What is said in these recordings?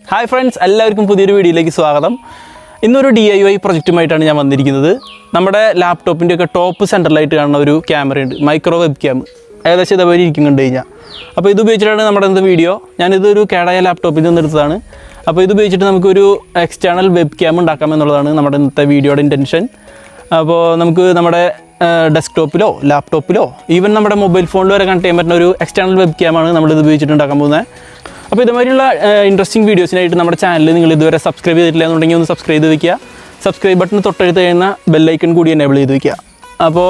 Hi friends, എല്ലാവർക്കും പുതിയൊരു വീഡിയോയിലേക്ക് സ്വാഗതം. ഇന്നൊരു DIY പ്രൊജക്റ്റുമായിട്ടാണ് ഞാൻ വന്നിരിക്കുന്നത്. നമ്മുടെ ലാപ്ടോപ്പിൻ്റെയൊക്കെ ടോപ്പ് സെൻറ്ററിലായിട്ട് കാണുന്ന ഒരു ക്യാമറയുണ്ട്, മൈക്രോ വെബ് ക്യാം. ഏകദേശം ഇതേപോലെ ഇരിക്കുന്നുണ്ട് കഴിഞ്ഞാൽ. അപ്പോൾ ഇത് ഉപയോഗിച്ചിട്ടാണ് നമ്മുടെ ഇന്നത്തെ വീഡിയോ. ഞാനിതൊരു കേടായ ലാപ്ടോപ്പിൽ നിന്ന് എടുത്തതാണ്. അപ്പോൾ ഇത് ഉപയോഗിച്ചിട്ട് നമുക്കൊരു എക്സ്റ്റേണൽ വെബ് ക്യാം ഉണ്ടാക്കാമെന്നുള്ളതാണ് നമ്മുടെ ഇന്നത്തെ വീഡിയോയുടെ ഇൻറ്റൻഷൻ. അപ്പോൾ നമുക്ക് നമ്മുടെ ഡെസ്ക്ടോപ്പിലോ ലാപ്ടോപ്പിലോ ഈവൻ നമ്മുടെ മൊബൈൽ ഫോണിൽ വരെ കണക്ട് ചെയ്യാൻ പറ്റുന്ന ഒരു എക്സ്റ്റേണൽ വെബ് ക്യാമാണ് നമ്മളിത് ഉപയോഗിച്ചിട്ട് ഉണ്ടാക്കാൻ പോകുന്നത്. അപ്പോൾ ഇതുമാതിരിയുള്ള ഇൻട്രസ്റ്റിംഗ് വീഡിയോസിനായിട്ട് നമ്മുടെ ചാനൽ നിങ്ങൾ ഇതുവരെ സബ്സ്ക്രൈബ് ചെയ്തിട്ടില്ല എന്നുണ്ടെങ്കിൽ ഒന്ന് സബ്സ്ക്രൈബ് ചെയ്ത് വയ്ക്കുക. സബ്സ്ക്രൈബ് ബട്ടൺ തൊട്ടടുത്ത് കഴിയുന്ന ബെല്ലൈക്കൺ കൂടി എനേബിൾ ചെയ്ത് വയ്ക്കുക. അപ്പോൾ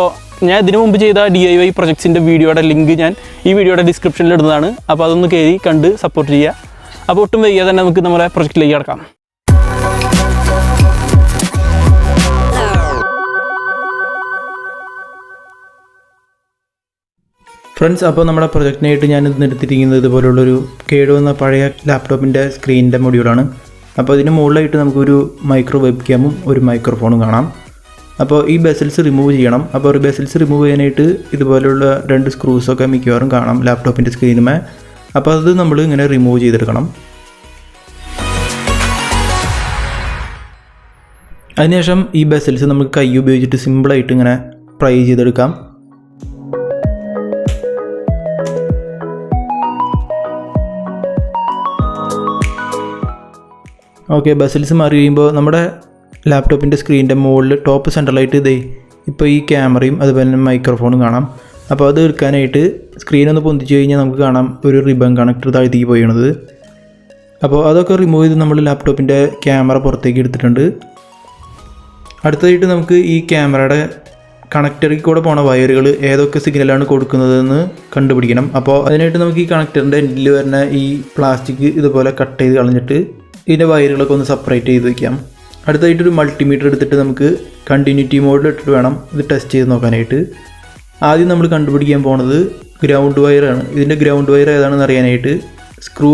ഞാൻ ഇതിനു മുമ്പ് ചെയ്ത DIY പ്രൊജക്ട്സിൻ്റെ വീഡിയോയുടെ ലിങ്ക് ഞാൻ ഈ വീഡിയോയുടെ ഡിസ്ക്രിപ്ഷനിൽ ഇടുന്നതാണ്. അപ്പോൾ അതൊന്ന് കയറി കണ്ട് സപ്പോർട്ട് ചെയ്യുക. അപ്പോൾ ഒട്ടും വൈകാതെ തന്നെ നമുക്ക് നമ്മുടെ പ്രൊജക്റ്റിലേക്ക് കിടക്കാം. ഫ്രണ്ട്സ്, അപ്പോൾ നമ്മുടെ പ്രൊജക്റ്റിനായിട്ട് ഞാൻ ഇന്ന് എടുത്തിരിക്കുന്നത് ഇതുപോലുള്ളൊരു കേടുവന്ന പഴയ ലാപ്ടോപ്പിൻ്റെ സ്ക്രീനിൻ്റെ മൊഡ്യൂളാണ്. അപ്പോൾ ഇതിന് മുകളിലായിട്ട് നമുക്കൊരു മൈക്രോ വെബ് ക്യാമും ഒരു മൈക്രോഫോണും കാണാം. അപ്പോൾ ഈ ബെസൽസ് റിമൂവ് ചെയ്യണം. അപ്പോൾ ബെസൽസ് റിമൂവ് ചെയ്യാനായിട്ട് ഇതുപോലുള്ള 2 സ്ക്രൂസൊക്കെ മിക്കവാറും കാണാം ലാപ്ടോപ്പിൻ്റെ സ്ക്രീനുമേ. അപ്പോൾ അത് നമ്മൾ ഇങ്ങനെ റിമൂവ് ചെയ്തെടുക്കണം. അതിനുശേഷം ഈ ബെസൽസ് നമുക്ക് കൈ ഉപയോഗിച്ചിട്ട് സിമ്പിളായിട്ട് ഇങ്ങനെ ഫ്രൈ ചെയ്തെടുക്കാം. ഓക്കെ, ബസൽസ് മാറി കഴിയുമ്പോൾ നമ്മുടെ ലാപ്ടോപ്പിൻ്റെ സ്ക്രീനിൻ്റെ മുകളിൽ ടോപ്പ് സെൻറ്ററിലായിട്ട് ഇതേ ഇപ്പോൾ ഈ ക്യാമറയും അതുപോലെ തന്നെ മൈക്രോഫോണും കാണാം. അപ്പോൾ അത് എടുക്കാനായിട്ട് സ്ക്രീനൊന്ന് പൊന്തിച്ച് കഴിഞ്ഞാൽ നമുക്ക് കാണാം ഒരു റിബൺ കണക്ടർ താഴ്ത്തേക്ക് പോയണത്. അപ്പോൾ അതൊക്കെ റിമൂവ് ചെയ്ത് നമ്മൾ ലാപ്ടോപ്പിൻ്റെ ക്യാമറ പുറത്തേക്ക് എടുത്തിട്ടുണ്ട്. അടുത്തതായിട്ട് നമുക്ക് ഈ ക്യാമറയുടെ കണക്ടറിൽ കൂടെ പോണ വയറുകൾ ഏതൊക്കെ സിഗ്നലാണ് കൊടുക്കുന്നതെന്ന് കണ്ടുപിടിക്കണം. അപ്പോൾ അതിനായിട്ട് നമുക്ക് ഈ കണക്ടറിൻ്റെ എൻഡിൽ വരുന്ന ഈ പ്ലാസ്റ്റിക് ഇതുപോലെ കട്ട് ചെയ്ത് കളഞ്ഞിട്ട് ഇതിൻ്റെ വയറുകളൊക്കെ ഒന്ന് സെപ്പറേറ്റ് ചെയ്ത് വയ്ക്കാം. അടുത്തായിട്ടൊരു മൾട്ടിമീറ്റർ എടുത്തിട്ട് നമുക്ക് കണ്ടിന്യൂറ്റി മോഡിൽ ഇട്ടിട്ട് വേണം ഇത് ടെസ്റ്റ് ചെയ്ത് നോക്കാനായിട്ട്. ആദ്യം നമ്മൾ കണ്ടുപിടിക്കാൻ പോണത് ഗ്രൗണ്ട് വയറാണ്. ഇതിൻ്റെ ഗ്രൗണ്ട് വയർ ഏതാണെന്ന് അറിയാനായിട്ട് സ്ക്രൂ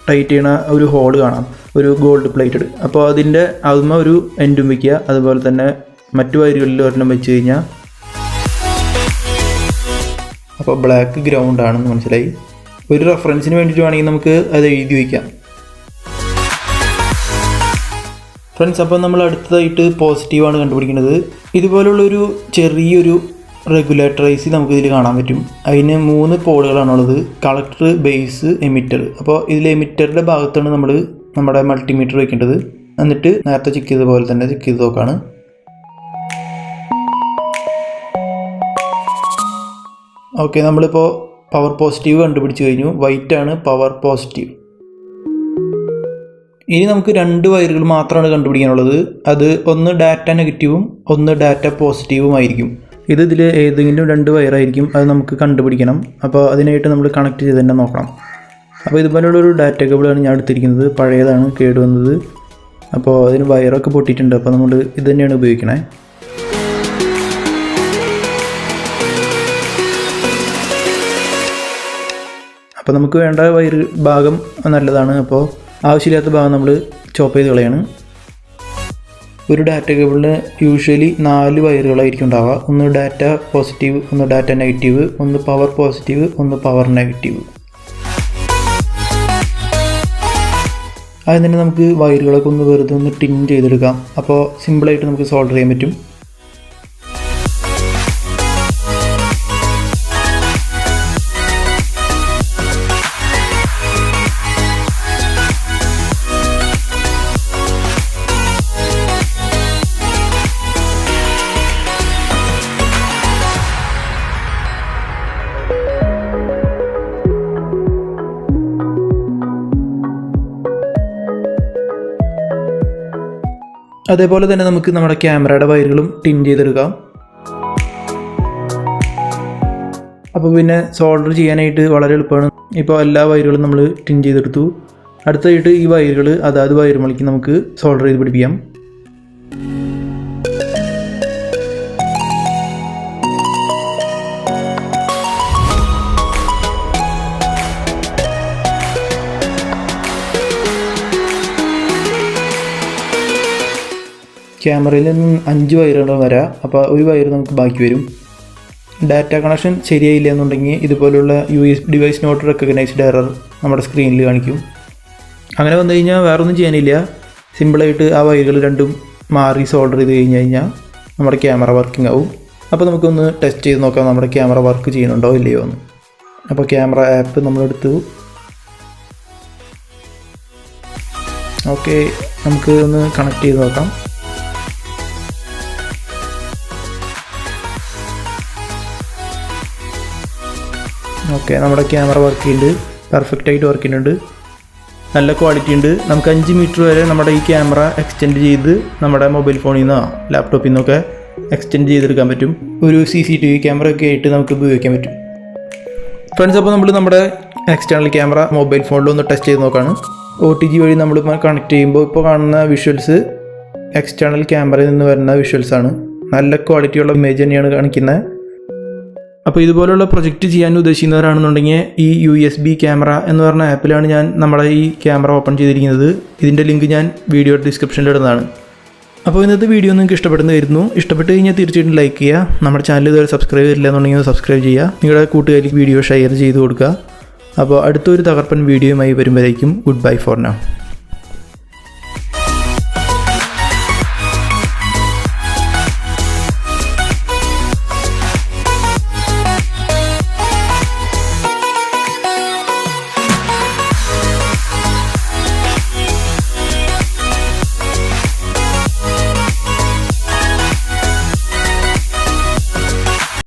ടൈറ്റ് ചെയ്യണ ഒരു ഹോൾ കാണാം, ഒരു ഗോൾഡ് പ്ലേറ്റഡ്. അപ്പോൾ അതിൻ്റെ അതുമ്മ ഒരു എൻഡും വയ്ക്കുക. അതുപോലെ തന്നെ മറ്റു വയറുകളിൽ ഒരെണ്ണം വെച്ച് കഴിഞ്ഞാൽ അപ്പോൾ ബ്ലാക്ക് ഗ്രൗണ്ട് ആണെന്ന് മനസ്സിലായി. ഒരു റെഫറൻസിന് വേണ്ടിയിട്ട് വേണമെങ്കിൽ നമുക്ക് അത് എഴുതി വയ്ക്കാം. ഫ്രണ്ട്സ്, അപ്പോൾ നമ്മൾ അടുത്തതായിട്ട് പോസിറ്റീവാണ് കണ്ടുപിടിക്കുന്നത്. ഇതുപോലുള്ളൊരു ചെറിയൊരു റെഗുലേറ്റർ IC നമുക്കിതിൽ കാണാൻ പറ്റും. അതിന് 3 പോളുകളാണുള്ളത്, കളക്ടർ, ബേസ്, എമിറ്റർ. അപ്പോൾ ഇതിൽ എമിറ്ററിൻ്റെ ഭാഗത്താണ് നമ്മൾ നമ്മുടെ മൾട്ടിമീറ്റർ വയ്ക്കേണ്ടത്. എന്നിട്ട് നേരത്തെ ചെക്ക് ചെയ്ത പോലെ തന്നെ ചെക്ക് ചെയ്ത് നോക്കാണ്. ഓക്കെ, നമ്മളിപ്പോൾ പവർ പോസിറ്റീവ് കണ്ടുപിടിച്ച് കഴിഞ്ഞു. വൈറ്റ് ആണ് പവർ പോസിറ്റീവ്. ഇനി നമുക്ക് 2 വയറുകൾ മാത്രമാണ് കണ്ടുപിടിക്കാനുള്ളത്. അത് ഒന്ന് ഡാറ്റ നെഗറ്റീവും ഒന്ന് ഡാറ്റ പോസിറ്റീവും ആയിരിക്കും. ഇതിൽ ഏതെങ്കിലും 2 വയറായിരിക്കും, അത് നമുക്ക് കണ്ടുപിടിക്കണം. അപ്പോൾ അതിനായിട്ട് നമ്മൾ കണക്ട് ചെയ്ത് തന്നെ നോക്കണം. അപ്പോൾ ഇതുപോലുള്ളൊരു ഡാറ്റ കേബിളാണ് ഞാൻ എടുത്തിരിക്കുന്നത്. പഴയതാണ്, കേടുവന്നത്. അപ്പോൾ അതിന് വയറൊക്കെ പൊട്ടിയിട്ടുണ്ട്. അപ്പോൾ നമ്മൾ ഇത് തന്നെയാണ് ഉപയോഗിക്കണേ. അപ്പോൾ നമുക്ക് വേണ്ട വയർ ഭാഗം നല്ലതാണ്. അപ്പോൾ ആവശ്യമില്ലാത്ത ഭാഗം നമ്മൾ ചോപ്പ് ചെയ്ത് കളയാണ്. ഒരു ഡാറ്റ കേബിളിന് യൂഷ്വലി 4 വയറുകളായിരിക്കും ഉണ്ടാവുക. ഒന്ന് ഡാറ്റ പോസിറ്റീവ്, ഒന്ന് ഡാറ്റ നെഗറ്റീവ്, ഒന്ന് പവർ പോസിറ്റീവ്, ഒന്ന് പവർ നെഗറ്റീവ്. അതിന് തന്നെ നമുക്ക് വയറുകളൊക്കെ ഒന്ന് വെറുതെ ഒന്ന് ടിൻ ചെയ്തെടുക്കാം. അപ്പോൾ സിമ്പിളായിട്ട് നമുക്ക് സോൾഡർ ചെയ്യാൻ പറ്റും. അതേപോലെ തന്നെ നമുക്ക് നമ്മുടെ ക്യാമറയുടെ വയറുകളും ടിൻ ചെയ്തെടുക്കാം. അപ്പോൾ പിന്നെ സോൾഡർ ചെയ്യാനായിട്ട് വളരെ എളുപ്പമാണ്. ഇപ്പോൾ എല്ലാ വയറുകളും നമ്മൾ ടിൻ ചെയ്തെടുത്തു. അടുത്തായിട്ട് ഈ വയറുകൾ അതാത് വയറുമളിക്ക് നമുക്ക് സോൾഡർ ചെയ്ത് പിടിപ്പിക്കാം. ക്യാമറയിൽ നിന്ന് 5 വയറുകൾ വരാം. അപ്പോൾ ഒരു വയർ നമുക്ക് ബാക്കി വരും. ഡാറ്റ കണക്ഷൻ ശരിയായില്ല എന്നുണ്ടെങ്കിൽ ഇതുപോലുള്ള ഡിവൈസ് നോട്ട് റെക്കഗ്നൈസ്ഡ് എറർ നമ്മുടെ സ്ക്രീനിൽ കാണിക്കും. അങ്ങനെ വന്നു കഴിഞ്ഞാൽ വേറൊന്നും ചെയ്യാനില്ല. സിമ്പിളായിട്ട് ആ വയറുകൾ രണ്ടും മാറി സോൾഡർ ചെയ്ത് കഴിഞ്ഞാൽ നമ്മുടെ ക്യാമറ വർക്കിംഗ് ആവും. അപ്പോൾ നമുക്കൊന്ന് ടെസ്റ്റ് ചെയ്ത് നോക്കാം നമ്മുടെ ക്യാമറ വർക്ക് ചെയ്യുന്നുണ്ടോ ഇല്ലയോ എന്ന്. അപ്പോൾ ക്യാമറ ആപ്പ് നമ്മളെടുത്തു. ഓക്കെ, നമുക്ക് ഒന്ന് കണക്ട് ചെയ്ത് നോക്കാം. ഓക്കെ, നമ്മുടെ ക്യാമറ വർക്ക് ചെയ്യുന്നുണ്ട്, പെർഫെക്റ്റായിട്ട് വർക്ക് ചെയ്യുന്നുണ്ട്, നല്ല ക്വാളിറ്റി ഉണ്ട്. നമുക്ക് 5 മീറ്റർ വരെ നമ്മുടെ ഈ ക്യാമറ എക്സ്റ്റെൻഡ് ചെയ്ത് നമ്മുടെ മൊബൈൽ ഫോണിൽ നിന്നോ ലാപ്ടോപ്പിൽ നിന്നൊക്കെ എക്സ്റ്റെൻഡ് ചെയ്തെടുക്കാൻ പറ്റും. ഒരു CCTV ക്യാമറ ഒക്കെ ആയിട്ട് നമുക്ക് ഉപയോഗിക്കാൻ പറ്റും. ഫ്രണ്ട്സ്, അപ്പോൾ നമ്മൾ നമ്മുടെ എക്സ്റ്റേണൽ ക്യാമറ മൊബൈൽ ഫോണിലൊന്ന് ടെസ്റ്റ് ചെയ്ത് നോക്കുകയാണ്. OTG വഴി നമ്മൾ കണക്ട് ചെയ്യുമ്പോൾ ഇപ്പോൾ കാണുന്ന വിഷ്വൽസ് എക്സ്റ്റേണൽ ക്യാമറയിൽ നിന്ന് വരുന്ന വിഷ്വൽസാണ്. നല്ല ക്വാളിറ്റിയുള്ള ഇമേജ് തന്നെയാണ് കാണിക്കുന്നത്. അപ്പോൾ ഇതുപോലുള്ള പ്രൊജക്റ്റ് ചെയ്യാൻ ഉദ്ദേശിക്കുന്നവരാണെന്നുണ്ടെങ്കിൽ ഈ USB ക്യാമറ എന്ന് പറഞ്ഞ ആപ്പിലാണ് ഞാൻ നമ്മുടെ ഈ ക്യാമറ ഓപ്പൺ ചെയ്തിരിക്കുന്നത്. ഇതിൻ്റെ ലിങ്ക് ഞാൻ വീഡിയോ ഡിസ്ക്രിപ്ഷനിൽ ഇടുന്നതാണ്. അപ്പോൾ ഇന്നത്തെ വീഡിയോ നിങ്ങൾക്ക് ഇഷ്ടപ്പെടുന്നതായിരുന്നു. ഇഷ്ടപ്പെട്ട് കഴിഞ്ഞാൽ തീർച്ചയായിട്ടും ലൈക്ക് ചെയ്യുക. നമ്മുടെ ചാനൽ ഇതുവരെ സബ്സ്ക്രൈബ് ചെയ്തില്ല എന്നുണ്ടെങ്കിൽ സബ്സ്ക്രൈബ് ചെയ്യുക. നിങ്ങളുടെ കൂട്ടുകാർക്ക് വീഡിയോ ഷെയർ ചെയ്ത് കൊടുക്കുക. അപ്പോൾ അടുത്തൊരു തകർപ്പൻ വീഡിയോയുമായി വരുമ്പോഴേക്കും ഗുഡ് ബൈ ഫോർ നൗ.